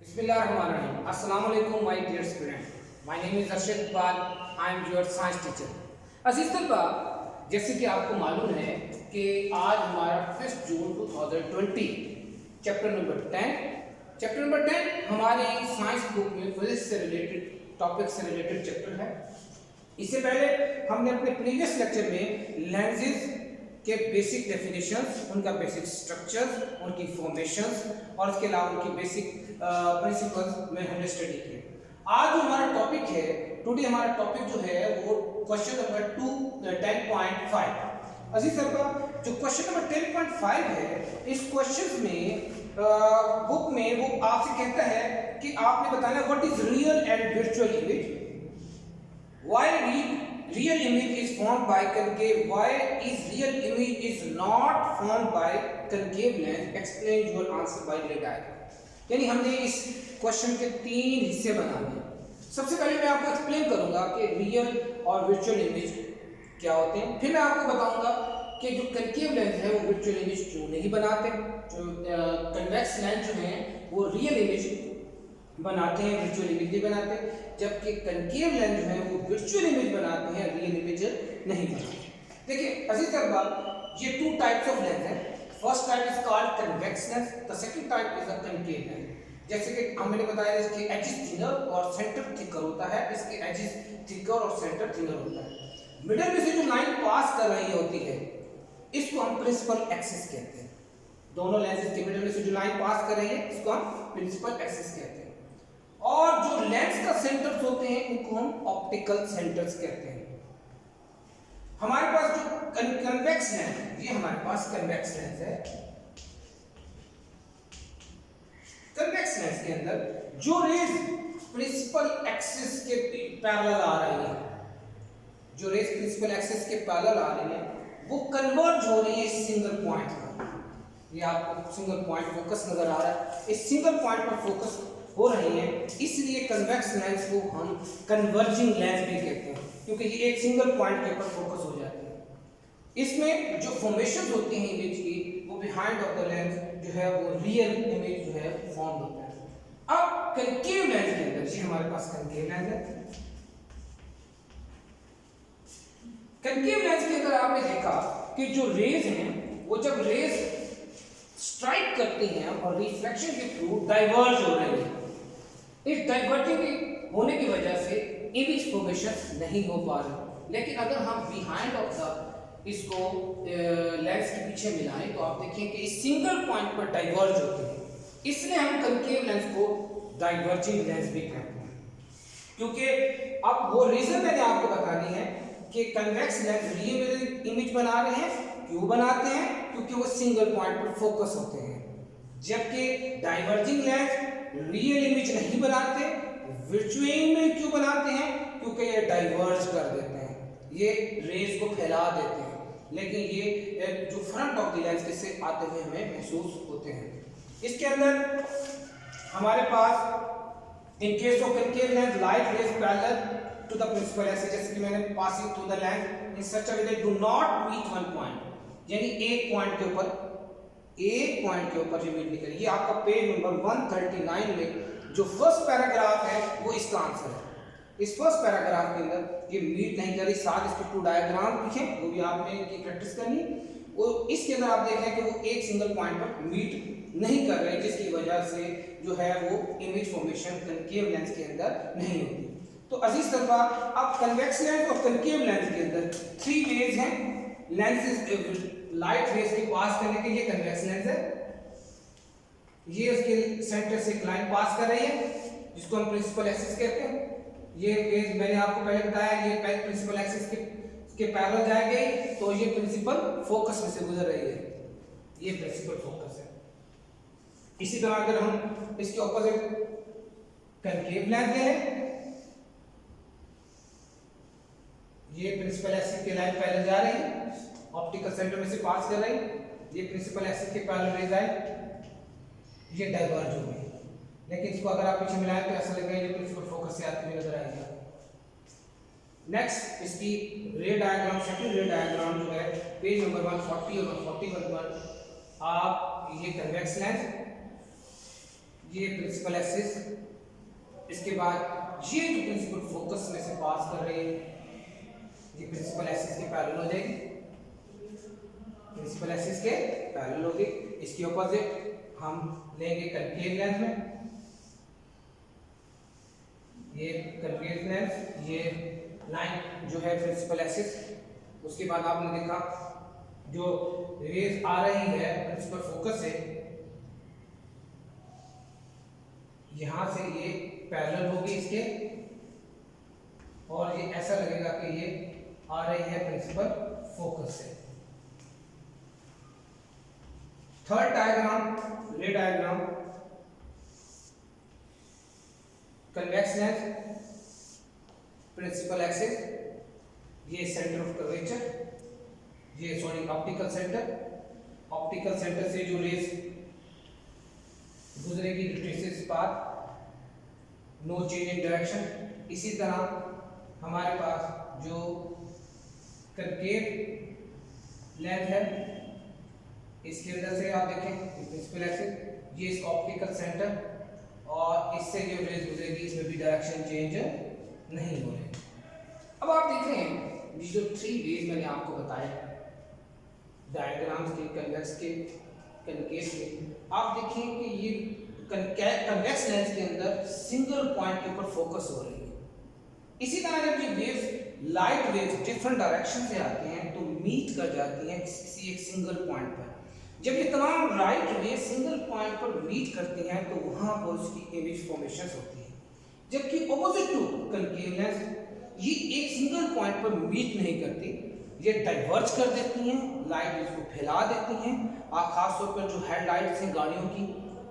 Bismillahirrahmanirrahim. Assalamu alaikum my dear student. My name is Arshad Iqbal. I am your science teacher. अजीज तलबा, जैसे कि आपको मालूम है कि आज हमारा 1 जून 2020 चैप्टर नंबर 10 हमारे साइंस बुक में फिजिक्स से रिलेटेड टॉपिक से रिलेटेड चैप्टर है। इससे पहले हमने अपने प्रीवियस लेक्चर में लेंसेज के बेसिक डेफिनेशंस, उनका बेसिक स्ट्रक्चर्स, उनकी फॉर्मेशंस और इसके अलावा उनकी बेसिक प्रिंसिपल्स में हमने स्टडी किया। आज जो हमारा टॉपिक है, टुडे हमारा टॉपिक जो है वो क्वेश्चन नंबर 10.5। अजीज साहब, जो क्वेश्चन नंबर 10.5 है, इस क्वेश्चन में बुक में वो आपसे कहता है कि आपने बताना what is real and virtual image, why real image is formed by concave, why is real image is not formed by concave lens, explain your answer by ray diagram। यानी हमने इस क्वेश्चन के 3 हिस्से बनाने हैं। सबसे पहले मैं आपको एक्सप्लेन करूंगा कि रियल और वर्चुअल इमेज क्या होते हैं, फिर मैं आपको बताऊंगा कि जो कंकेव लेंस है वो वर्चुअल इमेज क्यों नहीं बनाते, जो कन्वेक्स लेंस जो है वो रियल इमेज बनाते हैं, वर्चुअल इमेज नहीं बनाते, जबकि कंकेव लेंस जो है वो वर्चुअल इमेज बनाते हैं, रियल इमेज नहीं बनाते। देखिए अजीज तलबा, ये 2 टाइप्स ऑफ लेंस है। First type is called convex lens, the second type is a concave lens. जैसे कि हमने बताया इसके एजेस थिनर और सेंटर थिकर होता है, इसके एजेस थिकर और सेंटर थिनर होता है। मिडिल में से जो लाइन पास कर रही होती है इसको हम प्रिंसिपल एक्सिस कहते हैं। दोनों लेंसेज के मिडिल में से जो लाइन पास कर रही है इसको हम प्रिंसिपल एक्सिस कहते हैं। और जो लेंस का सेंटर्स होते हैं उनको हम ऑप्टिकल सेंटर्स कहते हैं। हमारे पास जो कन्वेक्स लेंस, ये हमारे पास कन्वेक्स लेंस है। कन्वेक्स लेंस के अंदर जो रेज प्रिंसिपल एक्सिस के पैरेलल आ रही है, जो रेज प्रिंसिपल एक्सिस के पैरेलल आ रही है वो कन्वर्ज हो रही है इस सिंगल पॉइंट पर। ये आपको सिंगल पॉइंट फोकस नजर आ रहा है, इस सिंगल पॉइंट पर फोकस हो रही है, इसलिए कन्वेक्स लेंस को हम कन्वर्जिंग लेंस भी कहते हैं, क्योंकि ये एक सिंगल पॉइंट के ऊपर फोकस हो जाती है। इसमें जो फॉर्मेशन होती हैं इमेज की वो बिहाइंड ऑफ द लेंस जो है वो रियल इमेज जो है फॉर्म होता है। अब कंकेव लेंस के अंदर, ये हमारे पास कंकेव लेंस है। कंकेव लेंस के अंदर आपने देखा कि जो रेज हैं वो जब रेज स्ट्राइक करती हैं और रिफ्लेक्शन के थ्रू डाइवर्ज हो रही है, इस डाइवर्जिंग होने की वजह से इमेज फॉर्मेशन नहीं हो पा रही। लेकिन अगर हम बिहाइंड ऑफ द इसको लेंस के पीछे मिलाएं तो आप देखें कि इस सिंगल पॉइंट पर डाइवर्ज होते हैं, इसलिए हम कंकेव लेंस को डाइवर्जिंग लेंस भी कहते हैं। क्योंकि अब वो रीजन मैंने आपको बतानी है कि कन्वेक्स लेंस रियल इमेज बना रहे हैं, क्यों बनाते हैं, क्योंकि वो सिंगल पॉइंट पर फोकस होते हैं, जबकि डाइवर्जिंग लेंस रियल इमेज नहीं बनाते। वर्चुअल इमेज क्यों बनाते हैं, क्योंकि ये डाइवर्ज कर देते हैं, ये रेज को फैला देते हैं, लेकिन ये जो फ्रंट ऑफ द लेंस से आते हुए हमें महसूस होते हैं। इसके अंदर हमारे पास in case of concave lens light rays parallel to the principal axis, जैसे कि मैंने passing through the lens in such a way that do not meet one point, यानी एक पॉइंट के ऊपर ये मीट नहीं करेगी। ये आपका पेज नंबर 139 में जो फर्स्ट पैराग्राफ है वो इसका आंसर है। इस फर्स्ट पैराग्राफ के अंदर ये मीट नहीं करी, साथ इसके 2 डायग्राम लिखे, वो भी आपने की प्रैक्टिस करनी। वो इसके अंदर आप देखें कि वो एक सिंगल पॉइंट पर मीट नहीं कर रहे, जिसकी वजह से जो है वो इमेज फॉर्मेशन कंकेव लेंस के अंदर नहीं होती। तो अजीज तलबा, अब कन्वेक्स लेंस और कंकेव लेंस के अंदर 3 वेज हैं लेंसेज लाइट रेज के पास करने के। ये कन्वेक्स लेंस है, ये उसके सेंटर से एक लाइन पास कर रही है जिसको हम प्रिंसिपल एक्सिस कहते हैं। ये पेज मैंने आपको पहले बताया, ये प्रिंसिपल एक्सिस के पैरेलल जाएगी तो ये प्रिंसिपल फोकस में से गुजर रही है, ये प्रिंसिपल फोकस है। इसी तरह अगर हम इसके ऑपोजिट कंकेव लेंस लें, ये प्रिंसिपल एक्सिस की लाइन पैरेलल जा रही है, ऑप्टिकल सेंटर में से पास कर रही, ये प्रिंसिपल एक्सिस के पैरेलल रेज आई, ये डाइवर्ज हो गई। लेकिन इसको अगर आप पीछे मिलाएं तो ऐसा लगेगा ये प्रिंसिपल फोकस से आती हुई नजर आएगी। नेक्स्ट इसकी रे डायग्राम, सेकंड रे डायग्राम जो है पेज नंबर 140 और 141 पर, आप ये कन्वेक्स लेंस, ये प्रिंसिपल एक्सिस, इसके बाद ये जो प्रिंसिपल फोकस में से पास कर रही है ये प्रिंसिपल एक्सिस के पैरेलल हो जाएगी, प्रिंसिपल एक्सिस के पैरेलल होगी। इसके ऑपोजिट हम लेंगे कंकेव लेंस में, ये कंकेव लेंस, ये लाइन जो है प्रिंसिपल एक्सिस। उसके बाद आपने देखा जो रेज आ रही है प्रिंसिपल फोकस से, यहां से ये पैरेलल होगी इसके, और ये ऐसा लगेगा कि ये आ रही है प्रिंसिपल फोकस से। Third diagram, ray diagram, convex lens, principal axis, ये सेंटर ऑफ कर्वेचर, ये sorry optical centre, optical centre से जो रेज गुजरेगी traces path, no change in direction. इसी तरह हमारे पास जो कंकेव लेंस है, इसके अंदर से आप देखें प्रिंसिपल एक्सिस, ये इसका ऑप्टिकल सेंटर, और इससे जो रेज गुजरेगी इसमें भी डायरेक्शन चेंज नहीं हो रही। अब आप देख रहे हैं ये जो 3 वेज मैंने आपको बताए डायग्राम्स के, कन्वेक्स के, कनकेव के, आप देखें कि ये कन्वेक्स लेंस के अंदर सिंगल पॉइंट के ऊपर फोकस हो रही है। इसी तरह जब ये waves, light waves different direction से आते हैं तो मीट कर जाती हैं किसी एक सिंगल पॉइंट पर। जब ये तमाम लाइट वेव सिंगल पॉइंट पर मीट करती हैं तो वहां पर उसकी इमेज फॉर्मेशन होती है। जबकि ऑपोजिट टू कंकेव लेंस, ये एक सिंगल पॉइंट पर मीट नहीं करती, ये डाइवर्ज कर देती हैं, लाइट वेव्स को फैला देती हैं। आप खास तौर पर जो हेडलाइट्स हैं गाड़ियों की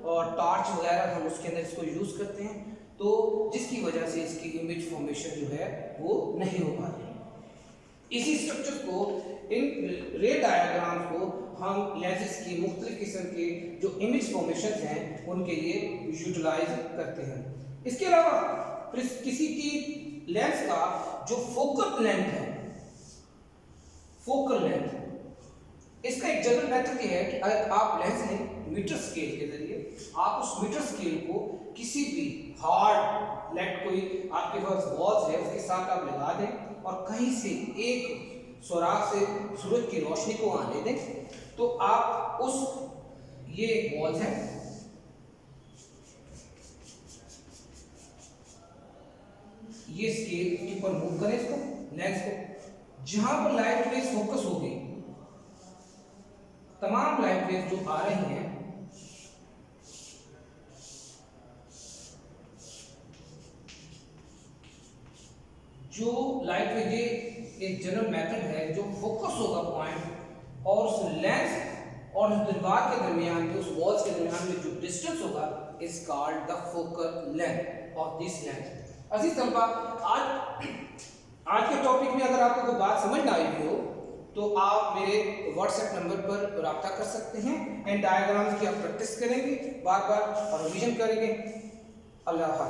और टॉर्च वगैरह, हम उसके अंदर इसको यूज करते हैं, तो जिसकी वजह से इसकी इमेज फॉर्मेशन जो है वो नहीं हो पाती। इसी स्ट्रक्चर को, इन रे डायग्राम्स को हम लेंसेज की मुख्तलिफ किस्म के जो इमेज फॉर्मेशन हैं उनके लिए यूटिलाइज करते हैं। इसके अलावा किसी की लेंस का जो फोकल लेंथ है, फोकल लेंथ, इसका एक जनरल मेथड ये है कि अगर आप लेंस लें मीटर स्केल के जरिए, आप उस मीटर स्केल को किसी भी हार्ड लेट, कोई आपके पास वॉल्स है उसके साथ आप लगा दें और कहीं से एक सुराख से सूरज की रोशनी को आने दें, तो आप उस, ये एक वॉल्स है, ये स्केल के ऊपर मूव करें इसको, लेंस को, जहां पर लाइट वेव फोकस हो गई, तमाम लाइट वेव जो आ रही हैं जो लाइट वेव, ये एक जनरल मेथड है, जो फोकस होगा पॉइंट और उस लेंस और उस दीवार के दरमियान में, उस वॉल्स के दरमियान में जो डिस्टेंस होगा is called the focal length of this lens. अजीज तलबा, आज के टॉपिक में अगर आपको कोई बात समझ ना आई हो तो आप मेरे व्हाट्सएप नंबर पर रब्ता कर सकते हैं एंड डायग्राम्स की आप प्रैक्टिस करेंगे बार बार और रिवीजन करेंगे। अल्लाह हाफ़िज़।